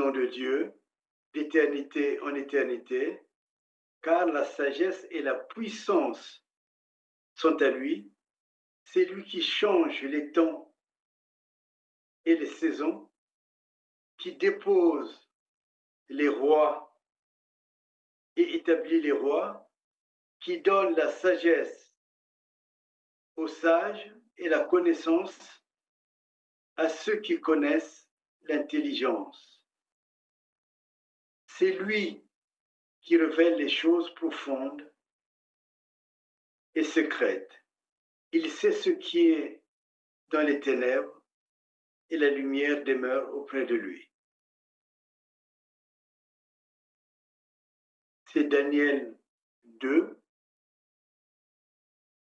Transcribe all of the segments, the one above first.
nom de Dieu, d'éternité en éternité, car la sagesse et la puissance sont à lui. C'est lui qui change les temps et les saisons, qui dépose les rois et établit les rois, qui donne la sagesse aux sages et la connaissance à ceux qui connaissent l'intelligence. C'est lui qui révèle les choses profondes et secrètes. Il sait ce qui est dans les ténèbres et la lumière demeure auprès de lui. C'est Daniel 2,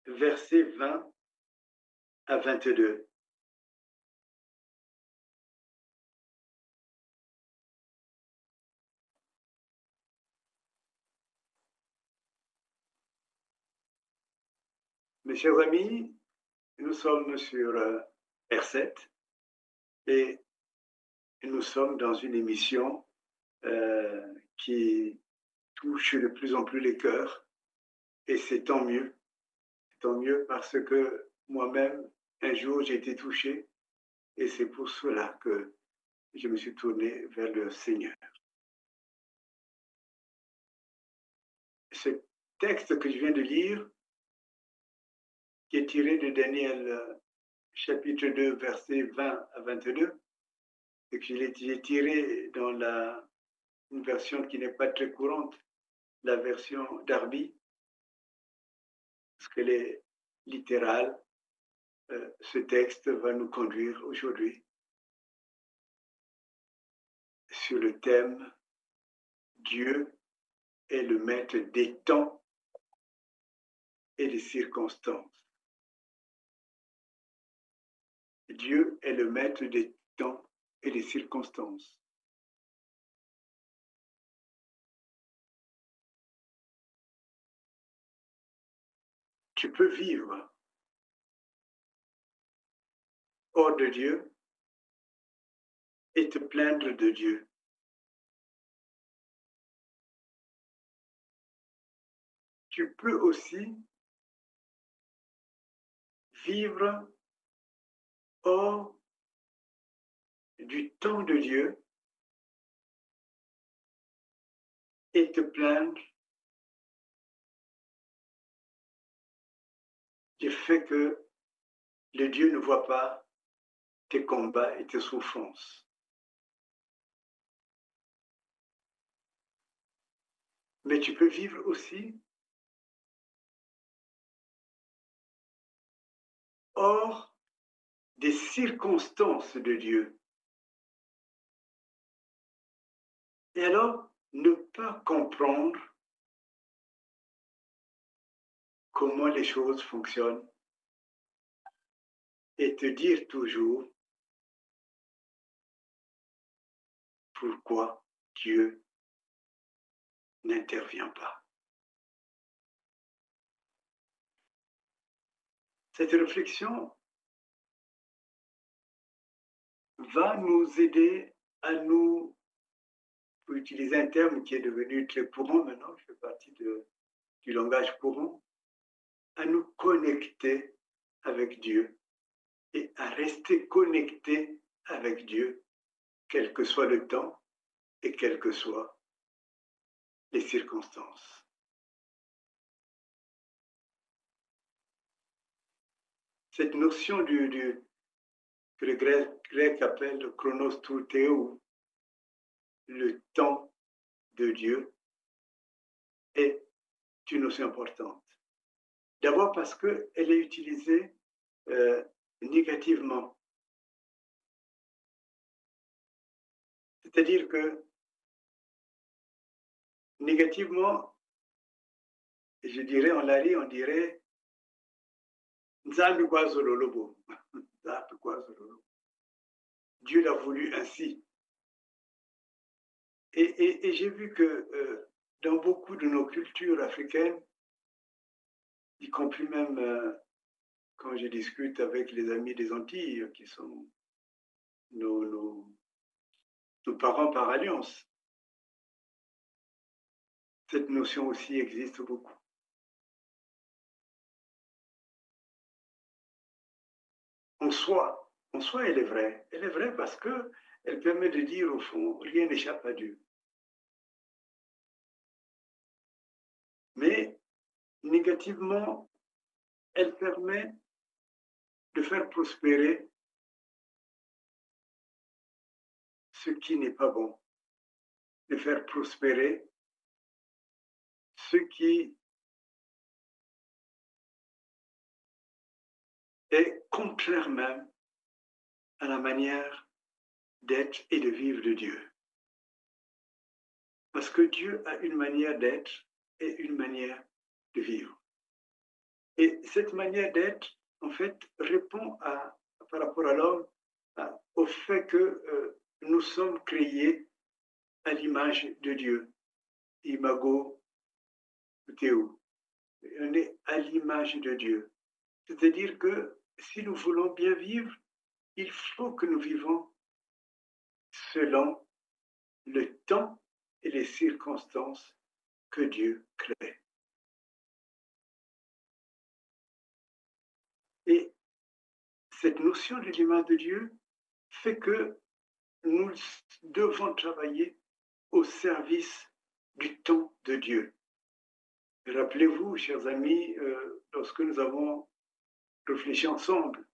versets 20 à 22. Mes chers amis, nous sommes sur R7 et nous sommes dans une émission qui touche de plus en plus les cœurs et c'est tant mieux. C'est tant mieux parce que moi-même, un jour, j'ai été touché et c'est pour cela que je me suis tourné vers le Seigneur. Ce texte que je viens de lire, qui est tiré de Daniel chapitre 2, versets 20 à 22, et que j'ai tiré dans une version qui n'est pas très courante, la version Darby, parce qu'elle est littérale. Ce texte va nous conduire aujourd'hui sur le thème Dieu est le maître des temps et des circonstances. Dieu est le maître des temps et des circonstances. Tu peux vivre hors de Dieu et te plaindre de Dieu. Tu peux aussi vivre hors du temps de Dieu et te plaindre du fait que le Dieu ne voit pas tes combats et tes souffrances. Mais tu peux vivre aussi hors des circonstances de Dieu. Et alors, ne pas comprendre comment les choses fonctionnent et te dire toujours pourquoi Dieu n'intervient pas. Cette réflexion va nous aider à nous, pour utiliser un terme qui est devenu très courant maintenant, je fais partie du langage courant, à nous connecter avec Dieu et à rester connecté avec Dieu, quel que soit le temps et quelles que soient les circonstances. Cette notion que le grec appelle le chronos tou théou, le temps de Dieu, est une notion importante. D'abord parce qu'elle est utilisée négativement. C'est-à-dire que négativement, je dirais, en lari, on dirait Nzambi kwazololobo. Dieu l'a voulu ainsi. Et j'ai vu que dans beaucoup de nos cultures africaines, y compris même quand je discute avec les amis des Antilles, qui sont nos nos parents par alliance. Cette notion aussi existe beaucoup. En soi, elle est vraie. Elle est vraie parce qu'elle permet de dire, au fond, rien n'échappe à Dieu. Mais négativement, elle permet de faire prospérer ce qui n'est pas bon, de faire prospérer ce qui est contraire même à la manière d'être et de vivre de Dieu. Parce que Dieu a une manière d'être et une manière de vivre. Et cette manière d'être, en fait, répond par rapport à l'homme au fait que nous sommes créés à l'image de Dieu. Imago Théo. On est à l'image de Dieu. C'est-à-dire que si nous voulons bien vivre, il faut que nous vivons selon le temps et les circonstances que Dieu crée. Et cette notion de l'image de Dieu fait que nous devons travailler au service du temps de Dieu. Rappelez-vous, chers amis, lorsque nous avons réfléchi ensemble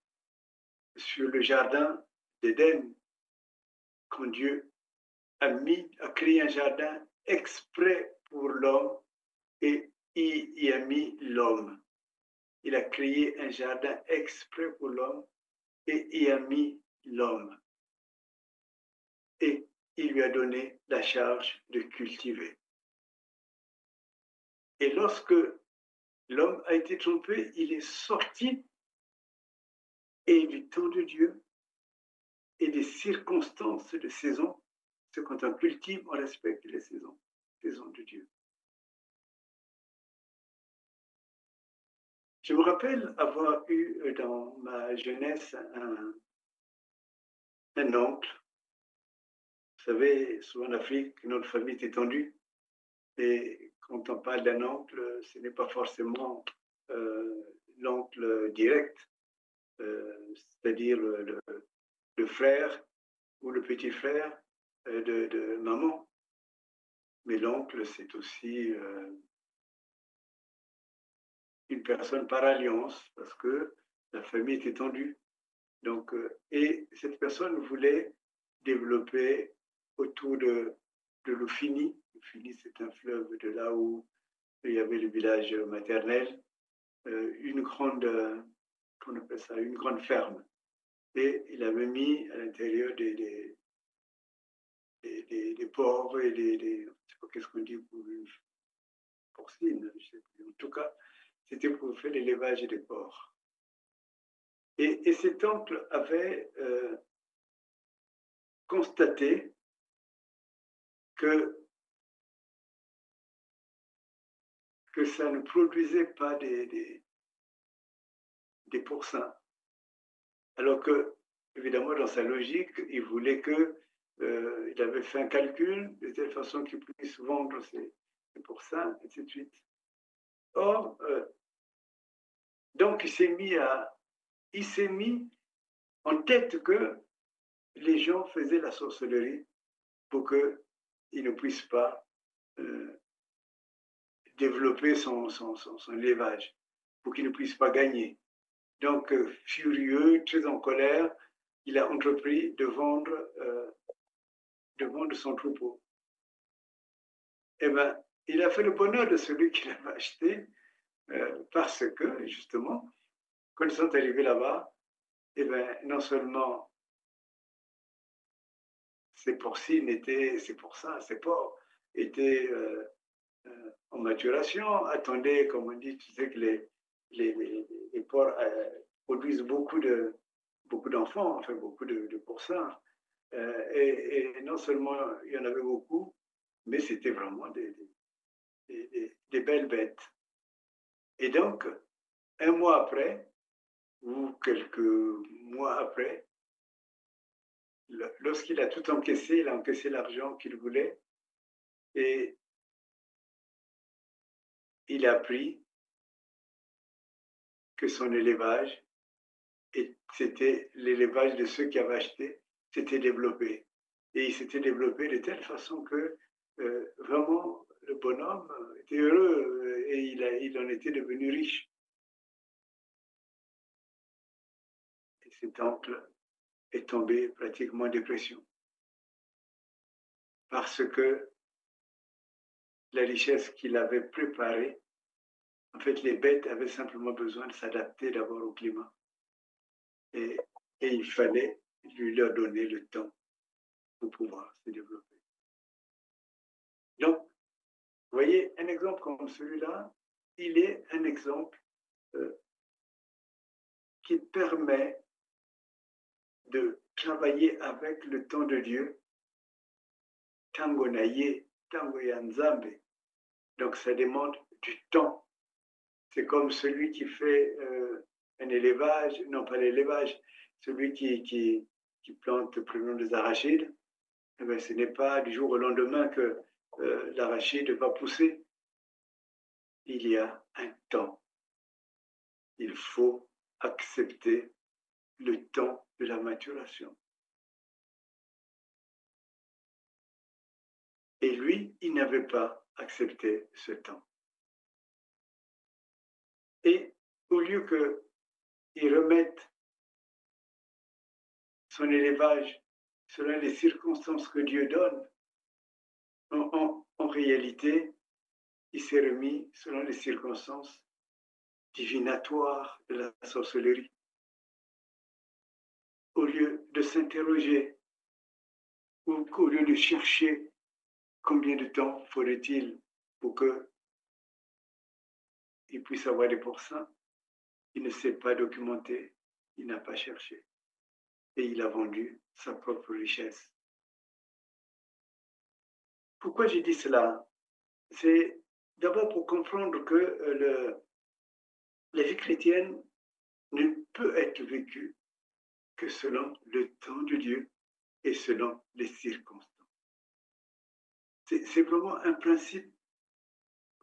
sur le jardin d'Éden, quand Dieu a créé un jardin exprès pour l'homme et il y a mis l'homme. Il a créé un jardin exprès pour l'homme et il a mis l'homme. Et il lui a donné la charge de cultiver. Et lorsque l'homme a été trompé, il est sorti et du temps de Dieu et des circonstances de saison. C'est quand on cultive, on respecte les saisons de Dieu. Je me rappelle avoir eu dans ma jeunesse un oncle. Vous savez, souvent en Afrique, notre famille est étendue. Et quand on parle d'un oncle, ce n'est pas forcément l'oncle direct, c'est-à-dire le frère ou le petit frère de maman. Mais l'oncle, c'est aussi une personne par alliance, parce que la famille est étendue. Donc, et cette personne voulait développer autour de Lufini. Lufini, c'est un fleuve de là où il y avait le village maternel, une grande, qu'on appelle ça, une grande ferme. Et il avait mis à l'intérieur des porcs et je ne sais pas qu'est-ce qu'on dit pour une porcine, je sais plus. En tout cas, c'était pour faire l'élevage des porcs. Et cet oncle avait constaté que ça ne produisait pas des porcins. Alors que, évidemment, dans sa logique, il voulait que, il avait fait un calcul de telle façon qu'il puisse vendre ses porcins, et ainsi de suite. Or, donc, il s'est mis en tête que les gens faisaient la sorcellerie pour qu'il ne puisse pas développer son élevage, pour qu'il ne puisse pas gagner. Donc, furieux, très en colère, il a entrepris de vendre son troupeau. Eh bien, il a fait le bonheur de celui qui l'avait acheté parce que, justement, quand ils sont arrivés là-bas, eh bien, non seulement ces porcines étaient, ces porcins, ces porcs étaient en maturation, attendaient, comme on dit, tu sais que les porcs produisent beaucoup d'enfants, enfin beaucoup de porcins. Et non seulement il y en avait beaucoup, mais c'était vraiment des belles bêtes. Et donc, un mois après, ou quelques mois après, lorsqu'il a tout encaissé, il a encaissé l'argent qu'il voulait et il a appris que son élevage, et c'était l'élevage de ceux qui avaient acheté, s'était développé. Et il s'était développé de telle façon que vraiment le bonhomme était heureux et il en était devenu riche. Et cet oncle est tombé pratiquement en dépression parce que la richesse qu'il avait préparée, en fait, les bêtes avaient simplement besoin de s'adapter d'abord au climat. Et, et il fallait leur donner le temps pour pouvoir se développer. Donc, vous voyez, un exemple comme celui-là, il est un exemple qui permet de travailler avec le temps de Dieu, tango naye, tango yanzambe. Donc, ça demande du temps. C'est comme celui qui fait un élevage, non pas l'élevage, celui qui plante, prenons des arachides. Eh bien, ce n'est pas du jour au lendemain que l'arachide va pousser. Il y a un temps. Il faut accepter le temps de la maturation. Et lui, il n'avait pas accepté ce temps. Et au lieu qu'il remette son élevage selon les circonstances que Dieu donne, en réalité, il s'est remis selon les circonstances divinatoires de la sorcellerie. Au lieu de s'interroger ou au lieu de chercher combien de temps faudrait-il pour qu'il puisse avoir des pourcents, il ne s'est pas documenté, il n'a pas cherché. Et il a vendu sa propre richesse. Pourquoi j'ai dit cela? C'est d'abord pour comprendre que la vie chrétienne ne peut être vécue que selon le temps de Dieu et selon les circonstances. C'est vraiment un principe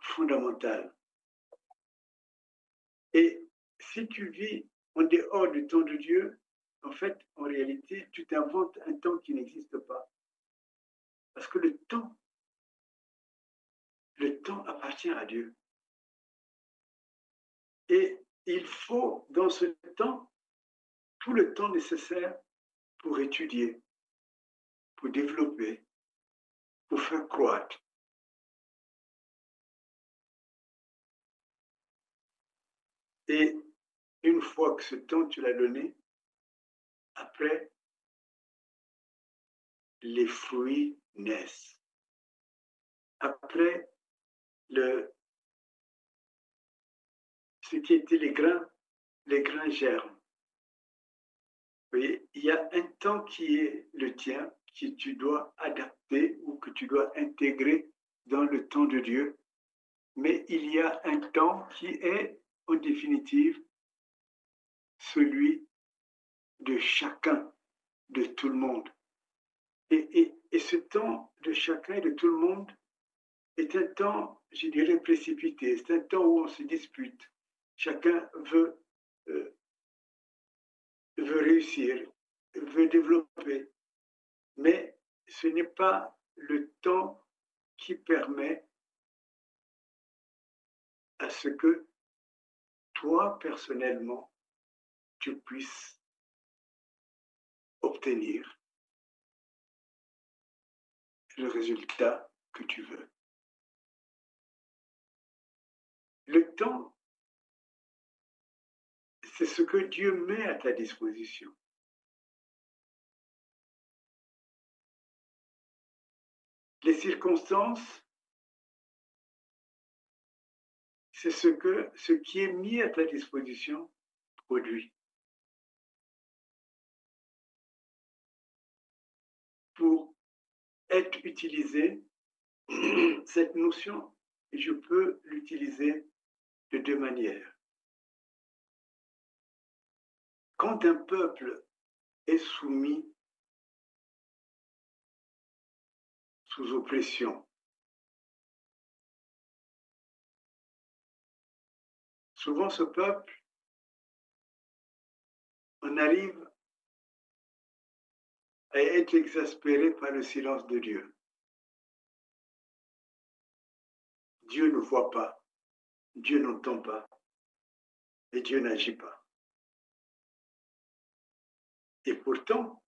fondamental. Et si tu vis en dehors du temps de Dieu, en fait, en réalité, tu t'inventes un temps qui n'existe pas. Parce que le temps appartient à Dieu. Et il faut, dans ce temps, tout le temps nécessaire pour étudier, pour développer, pour faire croître. Et une fois que ce temps tu l'as donné, après, les fruits naissent. Après, ce qui était les grains germent. Vous voyez, il y a un temps qui est le tien, que tu dois adapter ou que tu dois intégrer dans le temps de Dieu. Mais il y a un temps qui est, en définitive, celui de chacun, de tout le monde. Et ce temps de chacun et de tout le monde est un temps, je dirais, précipité. C'est un temps où on se dispute. Chacun veut réussir, veut développer. Mais ce n'est pas le temps qui permet à ce que toi, personnellement, tu puisses obtenir le résultat que tu veux. Le temps, c'est ce que Dieu met à ta disposition. Les circonstances, c'est ce qui est mis à ta disposition produit. Pour être utilisé, cette notion, je peux l'utiliser de deux manières. Quand un peuple est soumis sous oppression. Souvent, ce peuple, on arrive à être exaspéré par le silence de Dieu. Dieu ne voit pas, Dieu n'entend pas et Dieu n'agit pas. Et pourtant,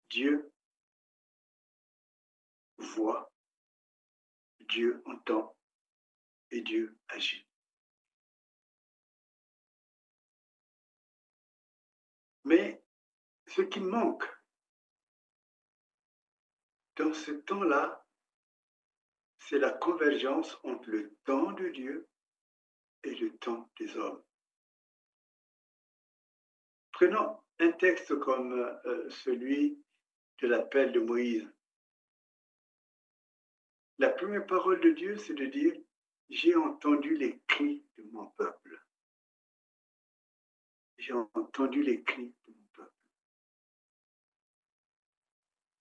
Dieu voit, Dieu entend et Dieu agit. Mais ce qui manque dans ce temps-là, c'est la convergence entre le temps de Dieu et le temps des hommes. Prenons un texte comme celui de l'appel de Moïse. La première parole de Dieu, c'est de dire, j'ai entendu les cris de mon peuple. J'ai entendu les cris de mon peuple.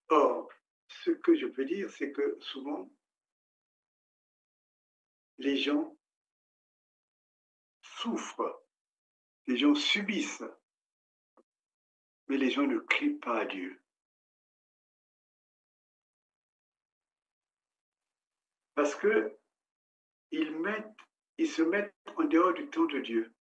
Or, ce que je peux dire, c'est que souvent, les gens souffrent, les gens subissent, mais les gens ne crient pas à Dieu. Parce que ils se mettent en dehors du temps de Dieu.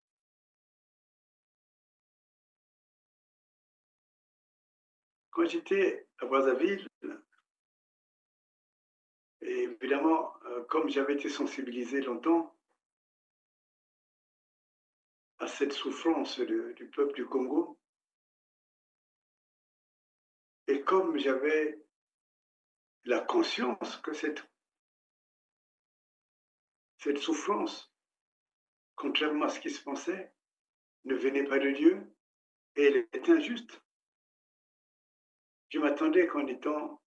Quand j'étais à Brazzaville, et évidemment, comme j'avais été sensibilisé longtemps à cette souffrance du peuple du Congo, et comme j'avais la conscience que cette souffrance, contrairement à ce qui se pensait, ne venait pas de Dieu et elle est injuste, je m'attendais qu'en allant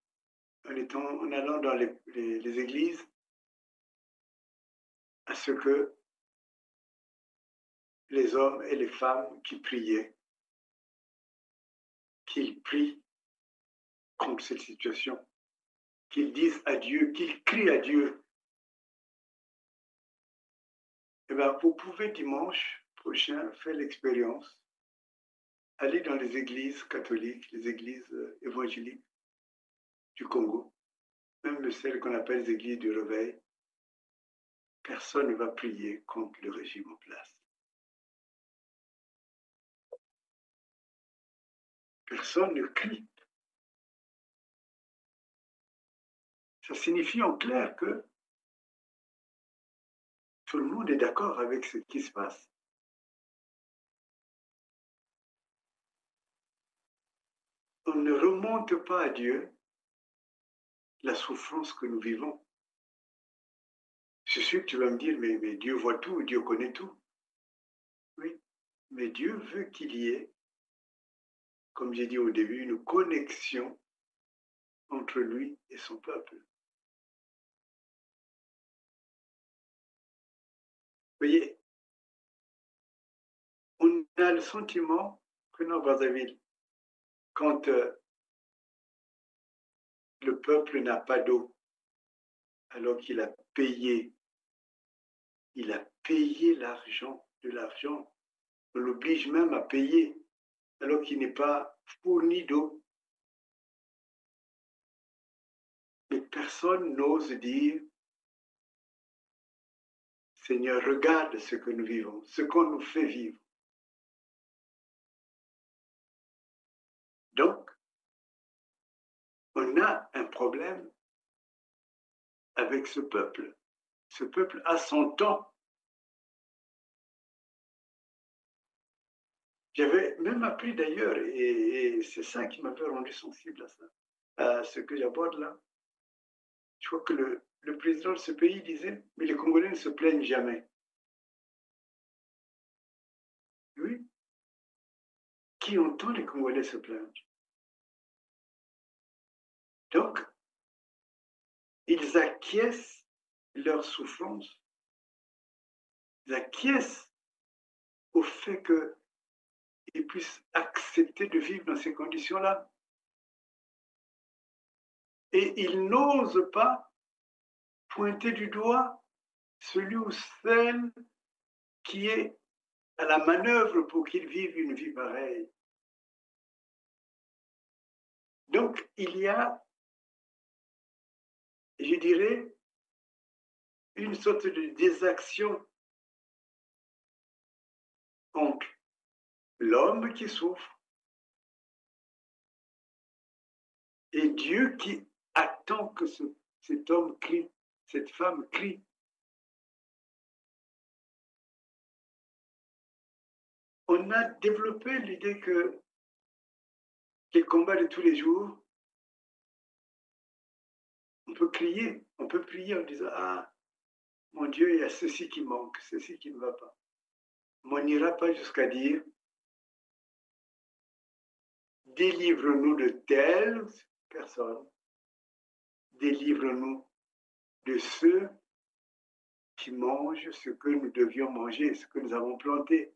dans les églises, à ce que les hommes et les femmes qui priaient, qu'ils prient contre cette situation, qu'ils disent à Dieu, qu'ils crient à Dieu. Eh bien, vous pouvez dimanche prochain faire l'expérience, aller dans les églises catholiques, les églises évangéliques du Congo, même celles qu'on appelle les églises du réveil. Personne ne va prier contre le régime en place. Personne ne crie. Ça signifie en clair que tout le monde est d'accord avec ce qui se passe. On ne remonte pas à Dieu la souffrance que nous vivons. C'est sûr que tu vas me dire, mais Dieu voit tout, Dieu connaît tout. Oui, mais Dieu veut qu'il y ait, comme j'ai dit au début, une connexion entre lui et son peuple. Vous voyez, on a le sentiment, prenons Brazzaville, quand le peuple n'a pas d'eau, alors qu'il a payé l'argent, de l'argent. On l'oblige même à payer, alors qu'il n'est pas fourni d'eau. Mais personne n'ose dire, Seigneur, regarde ce que nous vivons, ce qu'on nous fait vivre. Donc, on a un problème avec ce peuple. Ce peuple a son temps. J'avais même appris d'ailleurs, et c'est ça qui m'avait rendu sensible à ça, à ce que j'aborde là. Je crois que le président de ce pays disait, mais les Congolais ne se plaignent jamais. Oui. Qui entend les Congolais se plaindre? Donc, ils acquiescent leur souffrance. Ils acquiescent au fait qu'ils puissent accepter de vivre dans ces conditions-là. Et il n'ose pas pointer du doigt celui ou celle qui est à la manœuvre pour qu'il vive une vie pareille. Donc, il y a, je dirais, une sorte de désaction entre l'homme qui souffre et Dieu qui attend que cet homme crie, cette femme crie. On a développé l'idée que les combats de tous les jours, on peut crier, on peut prier en disant « Ah, mon Dieu, il y a ceci qui manque, ceci qui ne va pas. » Mais on n'ira pas jusqu'à dire « Délivre-nous de telles personnes, délivre-nous de ceux qui mangent ce que nous devions manger, ce que nous avons planté. »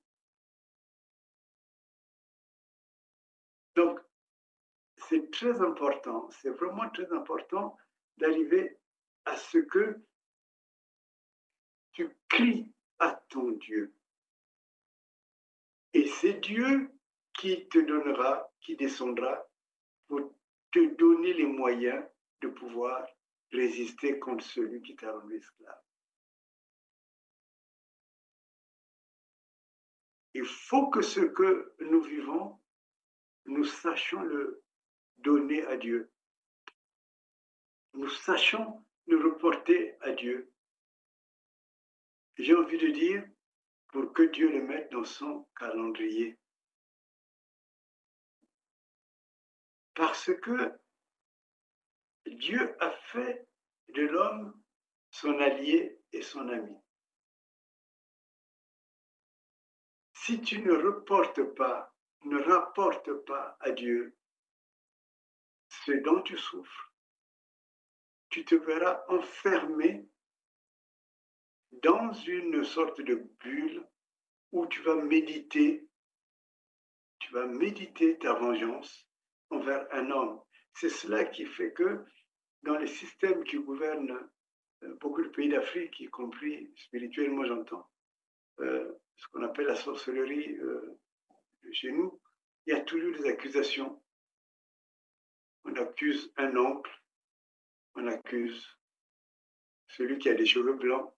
Donc, c'est très important, c'est vraiment très important d'arriver à ce que tu cries à ton Dieu. Et c'est Dieu qui te donnera, qui descendra pour te donner les moyens de pouvoir résister contre celui qui t'a rendu esclave. Il faut que ce que nous vivons, nous sachions le donner à Dieu. Nous sachions le reporter à Dieu. J'ai envie de dire, pour que Dieu le mette dans son calendrier. Parce que Dieu a fait de l'homme son allié et son ami. Si tu ne reportes pas, ne rapportes pas à Dieu ce dont tu souffres, tu te verras enfermé dans une sorte de bulle où tu vas méditer ta vengeance envers un homme. C'est cela qui fait que dans les systèmes qui gouvernent beaucoup de pays d'Afrique, y compris spirituellement, j'entends, ce qu'on appelle la sorcellerie chez nous, il y a toujours des accusations. On accuse un oncle, on accuse celui qui a des cheveux blancs,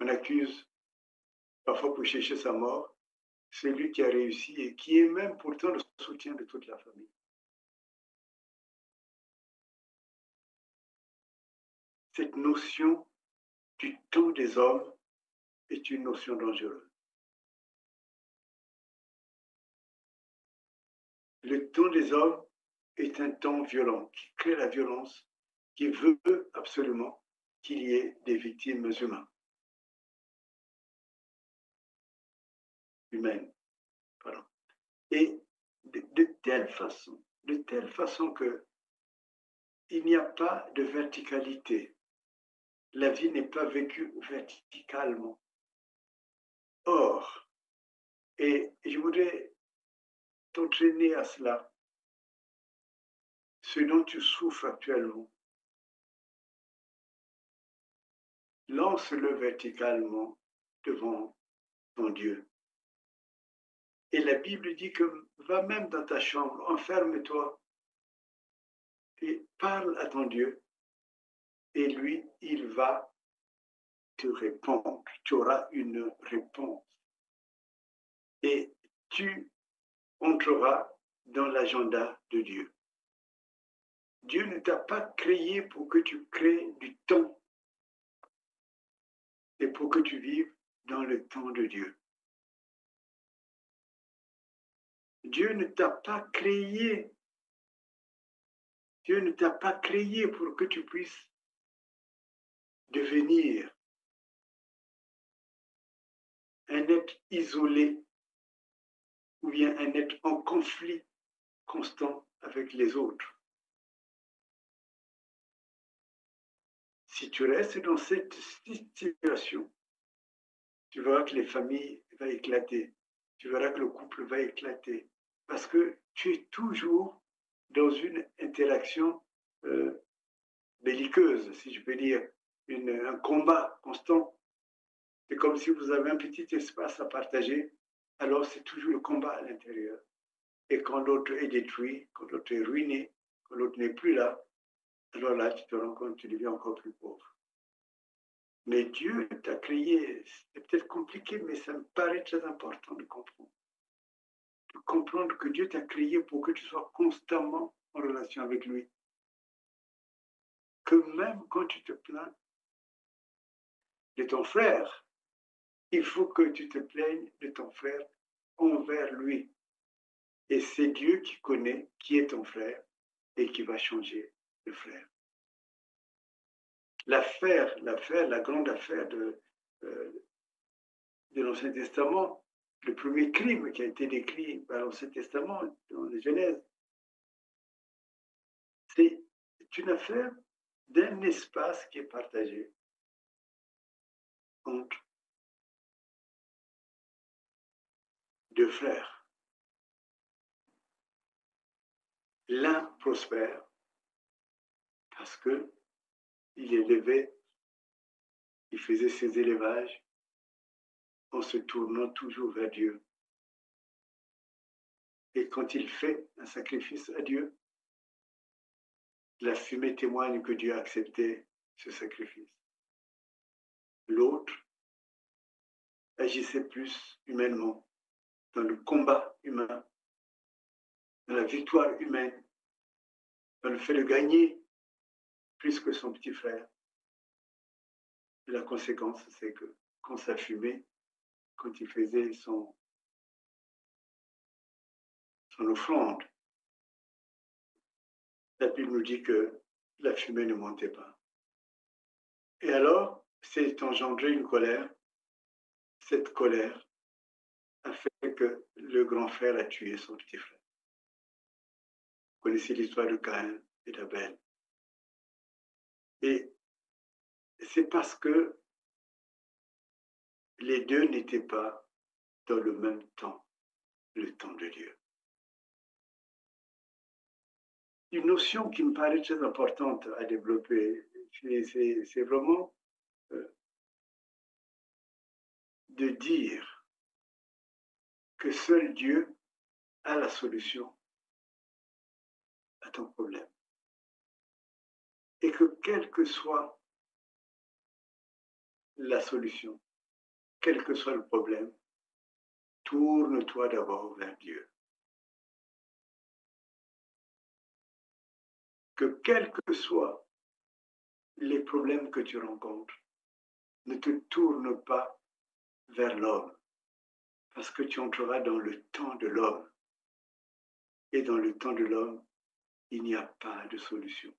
on accuse, parfois pour chercher sa mort, celui qui a réussi et qui est même pourtant le soutien de toute la famille. Cette notion du temps des hommes est une notion dangereuse. Le temps des hommes est un temps violent, qui crée la violence, qui veut absolument qu'il y ait des victimes humaines. Pardon. Et de telle façon que il n'y a pas de verticalité. La vie n'est pas vécue verticalement. Or, et je voudrais t'entraîner à cela, ce dont tu souffres actuellement, lance-le verticalement devant ton Dieu. Et la Bible dit que va même dans ta chambre, enferme-toi et parle à ton Dieu. Et lui, il va te répondre. Tu auras une réponse. Et tu entreras dans l'agenda de Dieu. Dieu ne t'a pas créé pour que tu crées du temps et pour que tu vives dans le temps de Dieu. Dieu ne t'a pas créé. Dieu ne t'a pas créé pour que tu puisses devenir un être isolé ou bien un être en conflit constant avec les autres. Si tu restes dans cette situation, tu verras que les familles vont éclater, tu verras que le couple va éclater, parce que tu es toujours dans une interaction belliqueuse, si je peux dire, un combat constant. C'est comme si vous avez un petit espace à partager, alors c'est toujours le combat à l'intérieur. Et quand l'autre est détruit, quand l'autre est ruiné, quand l'autre n'est plus là, alors là, tu te rends compte que tu deviens encore plus pauvre. Mais Dieu t'a créé, c'est peut-être compliqué, mais ça me paraît très important de comprendre. De comprendre que Dieu t'a créé pour que tu sois constamment en relation avec lui. Que même quand tu te plains de ton frère, il faut que tu te plaignes de ton frère envers lui. Et c'est Dieu qui connaît qui est ton frère et qui va changer le frère. La grande affaire de l'Ancien Testament, le premier crime qui a été décrit par l'Ancien Testament dans la Genèse, c'est une affaire d'un espace qui est partagé entre deux frères. L'un prospère parce que il élevait, il faisait ses élevages en se tournant toujours vers Dieu. Et quand il fait un sacrifice à Dieu, la fumée témoigne que Dieu a accepté ce sacrifice. L'autre agissait plus humainement, dans le combat humain, dans la victoire humaine, dans le fait de gagner plus que son petit frère. Et la conséquence, c'est que quand ça fumait, quand il faisait son offrande, la Bible nous dit que la fumée ne montait pas. Et alors, c'est engendré une colère. Cette colère a fait que le grand frère a tué son petit frère. Vous connaissez l'histoire de Caïn et d'Abel. Et c'est parce que les deux n'étaient pas dans le même temps, le temps de Dieu. Une notion qui me paraît très importante à développer, c'est vraiment de dire que seul Dieu a la solution à ton problème. Et que quelle que soit la solution, quel que soit le problème, tourne-toi d'abord vers Dieu. Que quels que soient les problèmes que tu rencontres, ne te tourne pas vers l'homme, parce que tu entreras dans le temps de l'homme. Et dans le temps de l'homme, il n'y a pas de solution.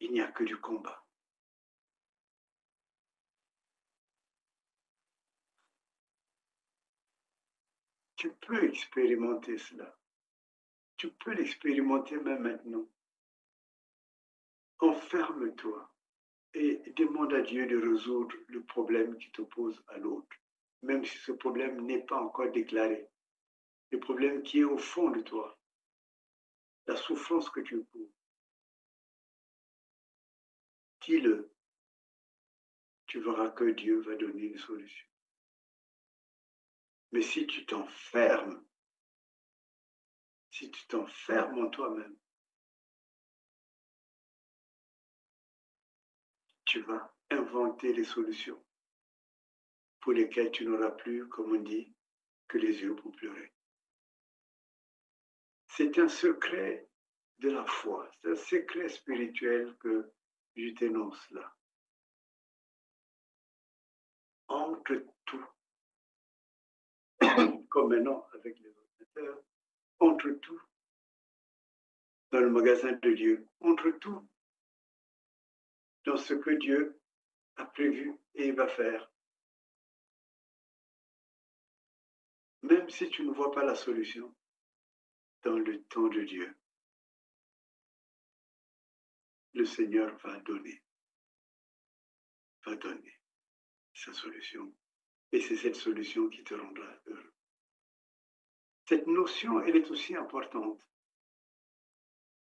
Il n'y a que du combat. Tu peux expérimenter cela. Tu peux l'expérimenter même maintenant. Enferme-toi et demande à Dieu de résoudre le problème qui t'oppose à l'autre, même si ce problème n'est pas encore déclaré. Le problème qui est au fond de toi, la souffrance que tu éprouves. Dis-le. Tu verras que Dieu va donner une solution. Mais si tu t'enfermes en toi-même, tu vas inventer les solutions pour lesquelles tu n'auras plus, comme on dit, que les yeux pour pleurer. C'est un secret de la foi, c'est un secret spirituel que je t'énonce là. Entre tout, comme maintenant avec les ordinateurs, entre tout, dans le magasin de Dieu, entre tout, dans ce que Dieu a prévu et va faire. Même si tu ne vois pas la solution, dans le temps de Dieu, le Seigneur va donner sa solution. Et c'est cette solution qui te rendra heureux. Cette notion, elle est aussi importante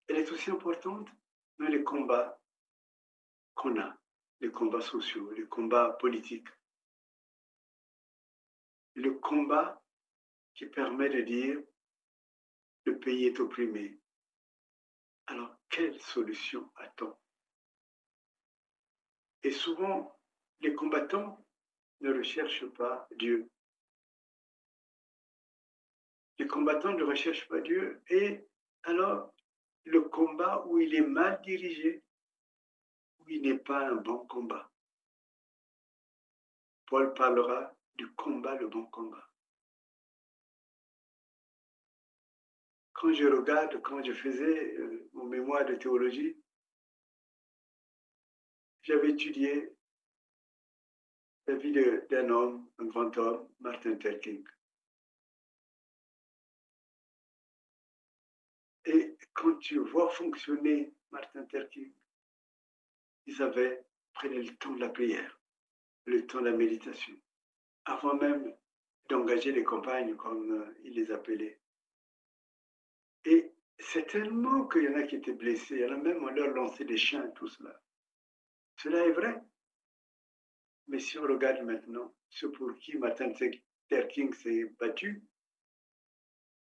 elle est aussi importante dans les combats qu'on a, les combats sociaux, les combats politiques. Le combat qui permet de dire le pays est opprimé. Alors, quelle solution a-t-on? Et souvent, les combattants ne recherchent pas Dieu. Les combattants ne recherchent pas Dieu et alors le combat où il est mal dirigé, où il n'est pas un bon combat. Paul parlera du combat, le bon combat. Quand je regarde, quand je faisais mon mémoire de théologie, j'avais étudié la vie d'un homme, un grand homme, Martin Luther King. Et quand tu vois fonctionner Martin Luther King, ils prenaient le temps de la prière, le temps de la méditation, avant même d'engager les campagnes, comme il les appelait. Et c'est tellement qu'il y en a qui étaient blessés, il y en a même, on leur lançait des chiens, tout cela. Cela est vrai. Mais si on regarde maintenant ce pour qui Martin Luther King s'est battu,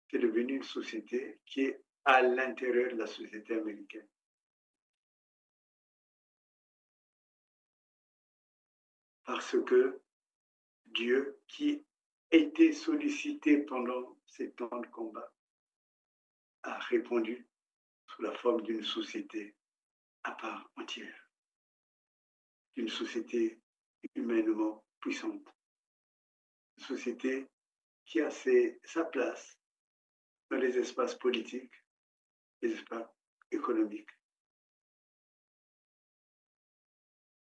c'est devenu une société qui est à l'intérieur de la société américaine. Parce que Dieu, qui était sollicité pendant ces temps de combat, a répondu sous la forme d'une société à part entière, d'une société humainement puissante, une société qui a sa place dans les espaces politiques, les espaces économiques.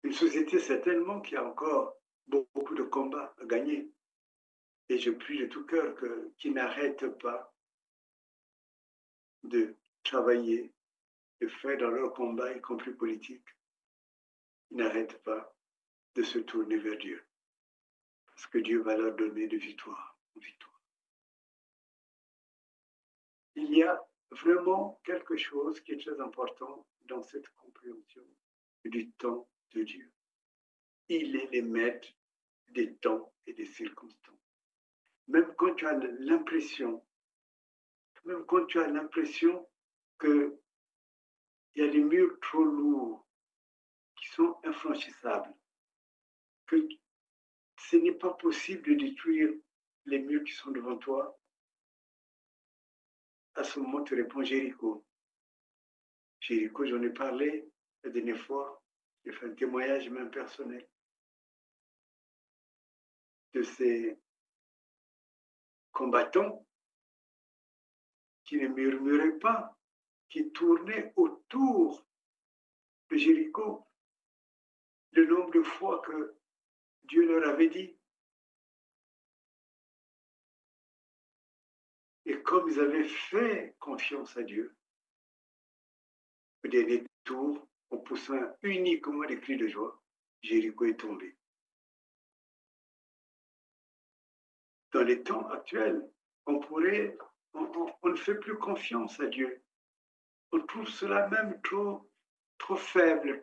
Une société certainement qui a encore beaucoup de combats à gagner. Et je prie de tout cœur qu'ils n'arrêtent pas de travailler, de faire dans leur combat, y compris politique, ils n'arrêtent pas de se tourner vers Dieu. Parce que Dieu va leur donner de victoire en victoire. Il y a vraiment quelque chose qui est très important dans cette compréhension du temps de Dieu. Il est le maître des temps et des circonstances. Même quand tu as l'impression qu'il y a des murs trop lourds qui sont infranchissables, que ce n'est pas possible de détruire les murs qui sont devant toi, à ce moment, tu réponds Jéricho. Jéricho, j'en ai parlé la dernière fois, j'ai fait un témoignage même personnel de ces combattants qui ne murmuraient pas, qui tournaient autour de Jéricho le nombre de fois que Dieu leur avait dit. Et comme ils avaient fait confiance à Dieu, au dernier tour, en poussant uniquement des cris de joie, Jéricho est tombé. Dans les temps actuels, on ne fait plus confiance à Dieu. On trouve cela même trop faible,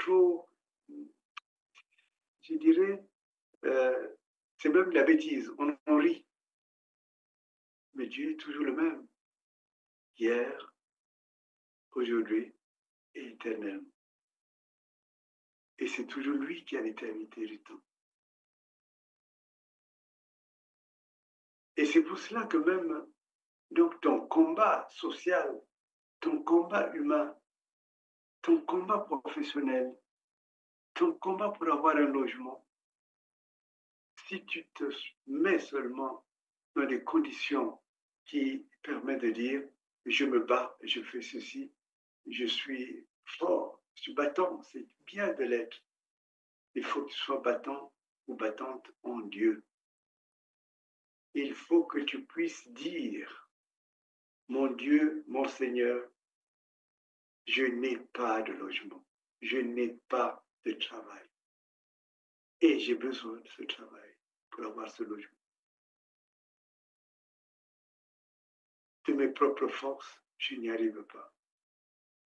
je dirais, c'est même de la bêtise. On rit. Mais Dieu est toujours le même, hier, aujourd'hui et éternellement. Et c'est toujours lui qui a l'éternité du temps. Et c'est pour cela que même donc ton combat social, ton combat humain, ton combat professionnel, ton combat pour avoir un logement, si tu te mets seulement dans des conditions qui permettent de dire je me bats, je fais ceci, je suis fort, je suis battant, c'est bien de l'être. Il faut que tu sois battant ou battante en Dieu. Il faut que tu puisses dire, mon Dieu, mon Seigneur, je n'ai pas de logement, je n'ai pas de travail. Et j'ai besoin de ce travail pour avoir ce logement. De mes propres forces, je n'y arrive pas.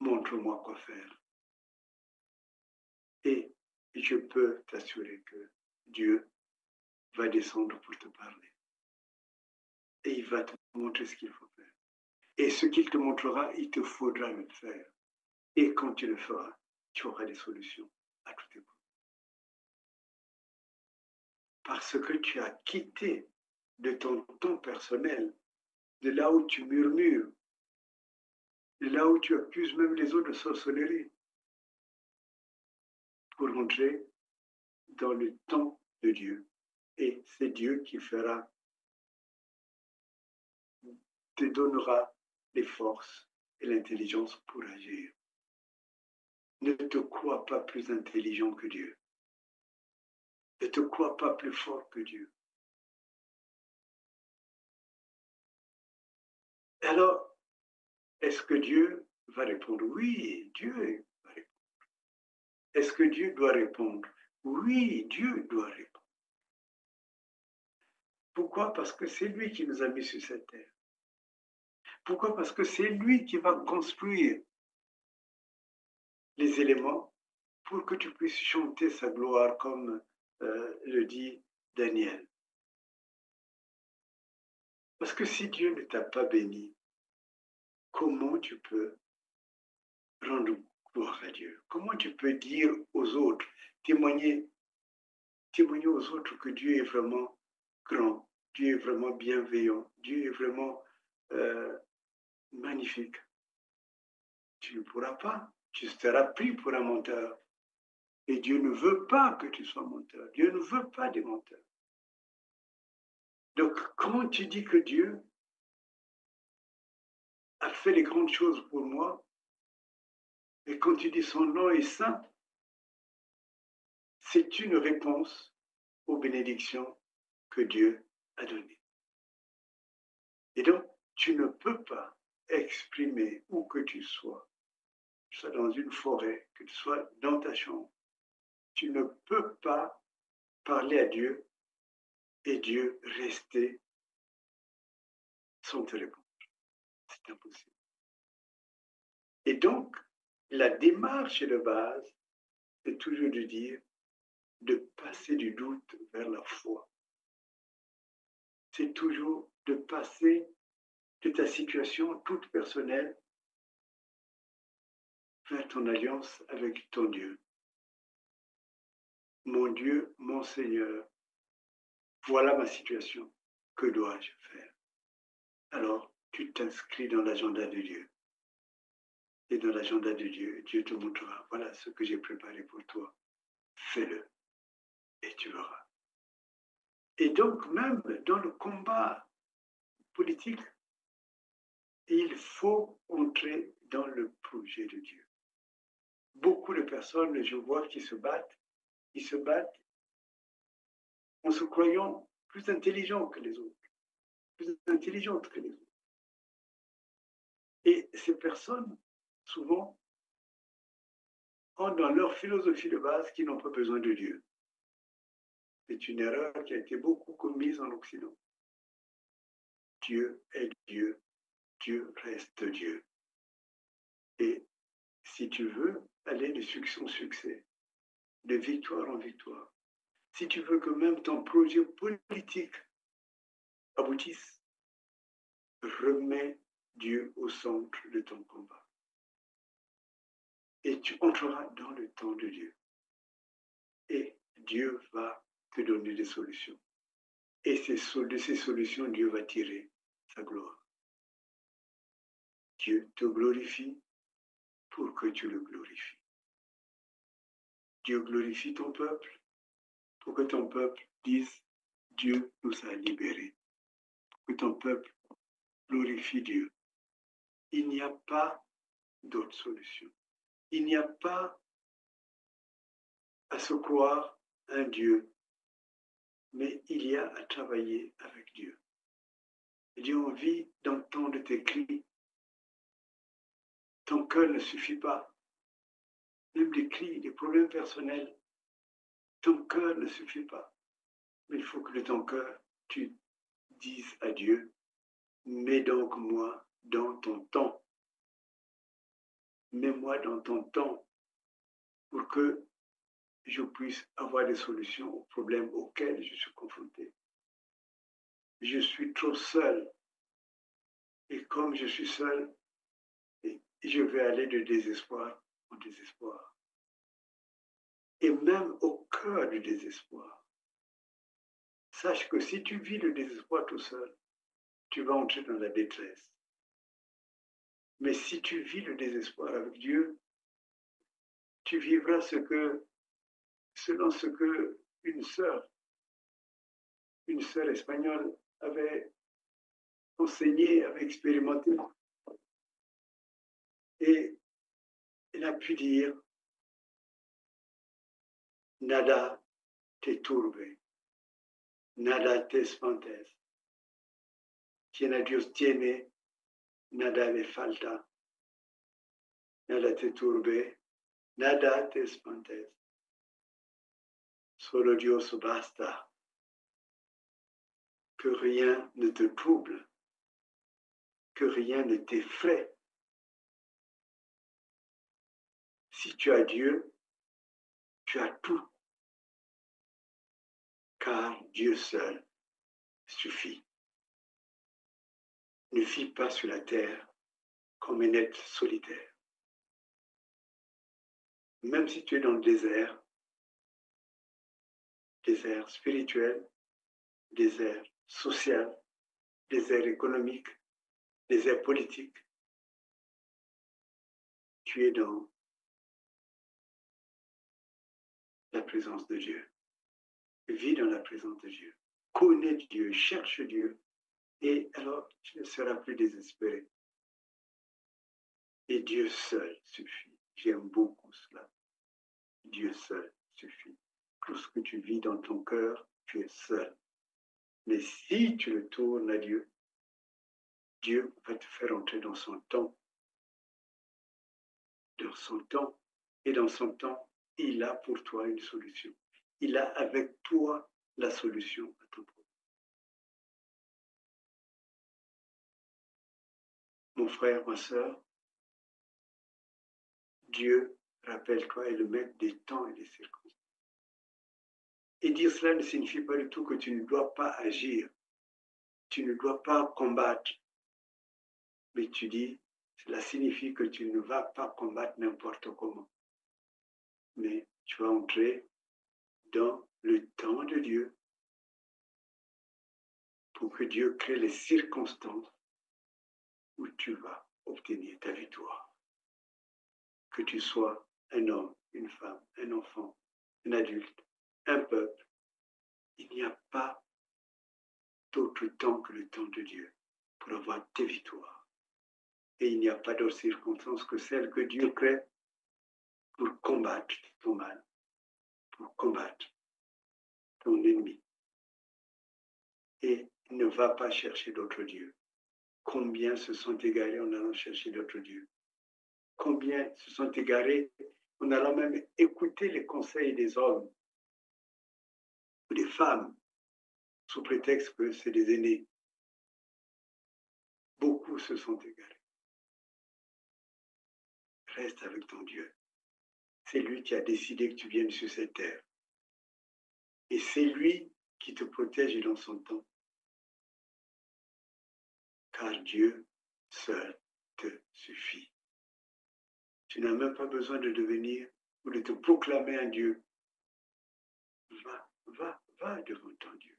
montre-moi quoi faire. Et je peux t'assurer que Dieu va descendre pour te parler. Et il va te montrer ce qu'il faut faire. Et ce qu'il te montrera, il te faudra le faire. Et quand tu le feras, tu auras des solutions à tous tes problèmes. Parce que tu as quitté de ton temps personnel, de là où tu murmures, de là où tu accuses même les autres de sorcellerie, pour entrer dans le temps de Dieu. Et c'est Dieu qui fera, te donnera les forces et l'intelligence pour agir. Ne te crois pas plus intelligent que Dieu. Ne te crois pas plus fort que Dieu. Alors, est-ce que Dieu va répondre? Oui, Dieu va répondre. Est-ce que Dieu doit répondre? Oui, Dieu doit répondre. Pourquoi? Parce que c'est lui qui nous a mis sur cette terre. Pourquoi? Parce que c'est lui qui va construire les éléments pour que tu puisses chanter sa gloire comme le dit Daniel. Parce que si Dieu ne t'a pas béni, comment tu peux rendre gloire à Dieu? Comment tu peux dire aux autres, témoigner aux autres que Dieu est vraiment grand, Dieu est vraiment bienveillant, Dieu est vraiment magnifique? Tu ne pourras pas. Tu seras pris pour un menteur. Et Dieu ne veut pas que tu sois menteur. Dieu ne veut pas des menteurs. Donc, quand tu dis que Dieu a fait les grandes choses pour moi, et quand tu dis son nom est saint, c'est une réponse aux bénédictions que Dieu a données. Et donc, tu ne peux pas exprimer où que tu sois dans une forêt, que tu sois dans ta chambre, tu ne peux pas parler à Dieu et Dieu rester sans te répondre. C'est impossible. Et donc, la démarche de base, c'est toujours de dire, de passer du doute vers la foi. C'est toujours de passer de ta situation toute personnelle vers ton alliance avec ton Dieu. Mon Dieu, mon Seigneur, voilà ma situation. Que dois-je faire? Alors, tu t'inscris dans l'agenda de Dieu. Et dans l'agenda de Dieu, Dieu te montrera, voilà ce que j'ai préparé pour toi. Fais-le et tu verras. Et donc, même dans le combat politique, il faut entrer dans le projet de Dieu. Beaucoup de personnes, je vois, qui se battent, ils se battent en se croyant plus intelligents que les autres, plus intelligentes que les autres. Et ces personnes, souvent, ont dans leur philosophie de base qu'ils n'ont pas besoin de Dieu. C'est une erreur qui a été beaucoup commise en Occident. Dieu est Dieu, Dieu reste Dieu. Et si tu veux aller de succès en succès, de victoire en victoire, si tu veux que même ton projet politique aboutisse, remets Dieu au centre de ton combat. Et tu entreras dans le temps de Dieu. Et Dieu va te donner des solutions. Et de ces solutions, Dieu va tirer sa gloire. Dieu te glorifie pour que tu le glorifies. Dieu glorifie ton peuple pour que ton peuple dise Dieu nous a libérés. Pour que ton peuple glorifie Dieu. Il n'y a pas d'autre solution. Il n'y a pas à se croire un Dieu, mais il y a à travailler avec Dieu. Dieu a envie d'entendre tes cris. Ton cœur ne suffit pas. Même des cris, des problèmes personnels, ton cœur ne suffit pas. Mais il faut que de ton cœur, tu dises à Dieu, mets donc moi dans ton temps. Mets-moi dans ton temps pour que je puisse avoir des solutions aux problèmes auxquels je suis confronté. Je suis trop seul. Et comme je suis seul, je vais aller de désespoir en désespoir. Et même au cœur du désespoir, sache que si tu vis le désespoir tout seul, tu vas entrer dans la détresse. Mais si tu vis le désespoir avec Dieu, tu vivras selon ce que une sœur espagnole avait enseigné, avait expérimenté. Et elle a pu dire, nada te turbe, nada te espantes. Quien a Dios tiene, nada le falta. Nada te turbe, nada te espantes. Solo Dios basta. Que rien ne te trouble, que rien ne t'effraie. Si tu as Dieu, tu as tout, car Dieu seul suffit. Ne vis pas sur la terre comme un être solitaire. Même si tu es dans le désert spirituel, désert social, désert économique, désert politique, tu es dans la présence de Dieu. Vis dans la présence de Dieu. Connais Dieu, cherche Dieu, et alors tu ne seras plus désespéré. Et Dieu seul suffit. J'aime beaucoup cela. Dieu seul suffit. Tout ce que tu vis dans ton cœur, tu es seul. Mais si tu le tournes à Dieu, Dieu va te faire entrer dans son temps. Dans son temps. Et dans son temps, il a pour toi une solution. Il a avec toi la solution à ton problème. Mon frère, ma soeur, Dieu, rappelle-toi, est le maître des temps et des circonstances. Et dire cela ne signifie pas du tout que tu ne dois pas agir, tu ne dois pas combattre. Mais tu dis, cela signifie que tu ne vas pas combattre n'importe comment. Mais tu vas entrer dans le temps de Dieu pour que Dieu crée les circonstances où tu vas obtenir ta victoire. Que tu sois un homme, une femme, un enfant, un adulte, un peuple, il n'y a pas d'autre temps que le temps de Dieu pour avoir tes victoires. Et il n'y a pas d'autre circonstance que celle que Dieu crée pour combattre ton mal, pour combattre ton ennemi. Et ne va pas chercher d'autres dieux. Combien se sont égarés en allant chercher d'autres dieux? Combien se sont égarés en allant même écouter les conseils des hommes ou des femmes sous prétexte que c'est des aînés? Beaucoup se sont égarés. Reste avec ton Dieu. C'est lui qui a décidé que tu viennes sur cette terre. Et c'est lui qui te protège dans son temps. Car Dieu seul te suffit. Tu n'as même pas besoin de devenir ou de te proclamer un Dieu. Va devant ton Dieu.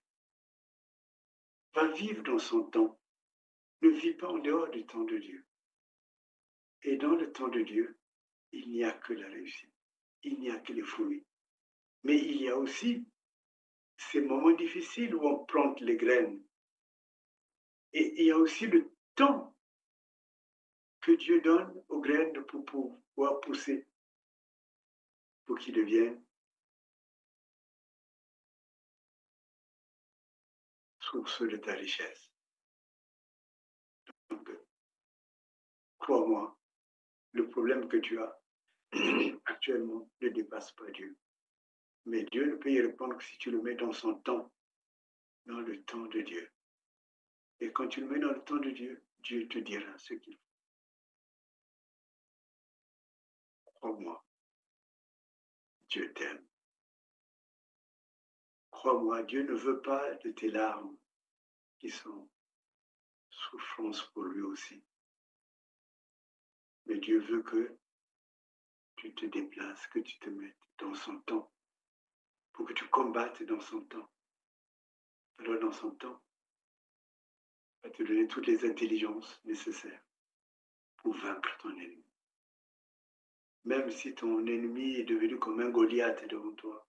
Va vivre dans son temps. Ne vis pas en dehors du temps de Dieu. Et dans le temps de Dieu, il n'y a que la réussite. Il n'y a que les fruits. Mais il y a aussi ces moments difficiles où on plante les graines. Et il y a aussi le temps que Dieu donne aux graines pour pouvoir pousser, pour qu'ils deviennent source de ta richesse. Donc, crois-moi, le problème que tu as actuellement ne dépasse pas Dieu. Mais Dieu ne peut y répondre que si tu le mets dans son temps, dans le temps de Dieu. Et quand tu le mets dans le temps de Dieu, Dieu te dira ce qu'il faut. Crois-moi, Dieu t'aime. Crois-moi, Dieu ne veut pas de tes larmes qui sont souffrance pour lui aussi. Mais Dieu veut que tu te déplaces, que tu te mettes dans son temps, pour que tu combattes dans son temps. Alors dans son temps, il va te donner toutes les intelligences nécessaires pour vaincre ton ennemi. Même si ton ennemi est devenu comme un Goliath devant toi,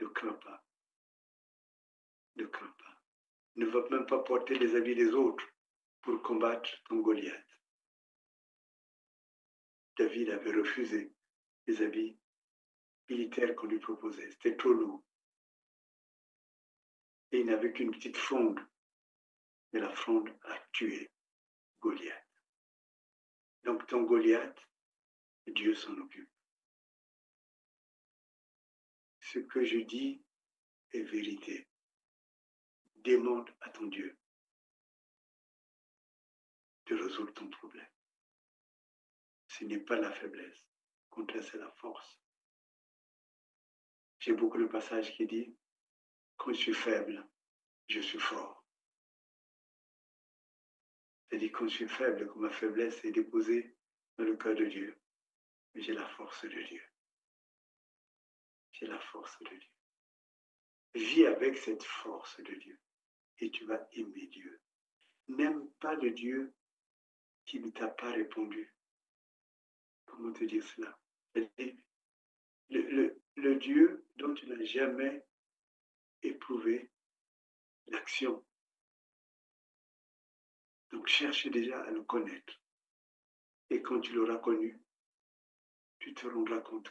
ne crains pas. Ne crains pas. Ne va même pas porter les habits des autres pour combattre ton Goliath. David avait refusé les habits militaires qu'on lui proposait. C'était trop lourd. Et il n'avait qu'une petite fronde. Mais la fronde a tué Goliath. Donc ton Goliath, Dieu s'en occupe. Ce que je dis est vérité. Demande à ton Dieu de résoudre ton problème. Ce n'est pas la faiblesse, au contraire, c'est la force. J'ai beaucoup de passages qui disent, quand je suis faible, je suis fort. C'est-à-dire, quand je suis faible, que ma faiblesse est déposée dans le cœur de Dieu, mais j'ai la force de Dieu. J'ai la force de Dieu. Vis avec cette force de Dieu et tu vas aimer Dieu. N'aime pas le Dieu qui ne t'a pas répondu. Comment te dire cela? Le Dieu dont tu n'as jamais éprouvé l'action. Donc cherche déjà à le connaître. Et quand tu l'auras connu, tu te rendras compte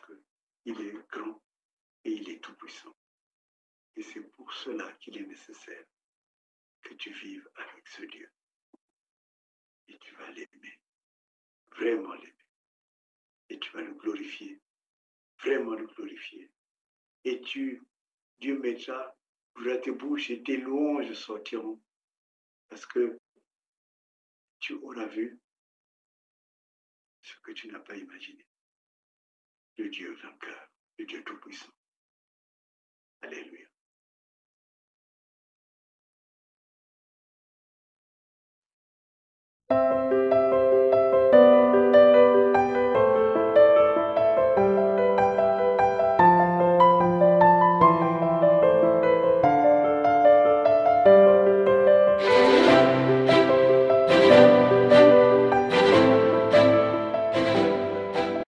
qu'il est grand et il est tout-puissant. Et c'est pour cela qu'il est nécessaire que tu vives avec ce Dieu. Et tu vas l'aimer, vraiment l'aimer. Et tu vas le glorifier, vraiment le glorifier. Et Dieu mettra à tes bouches et tes louanges sortiront. Parce que tu auras vu ce que tu n'as pas imaginé. Le Dieu vainqueur, le Dieu tout-puissant. Alléluia.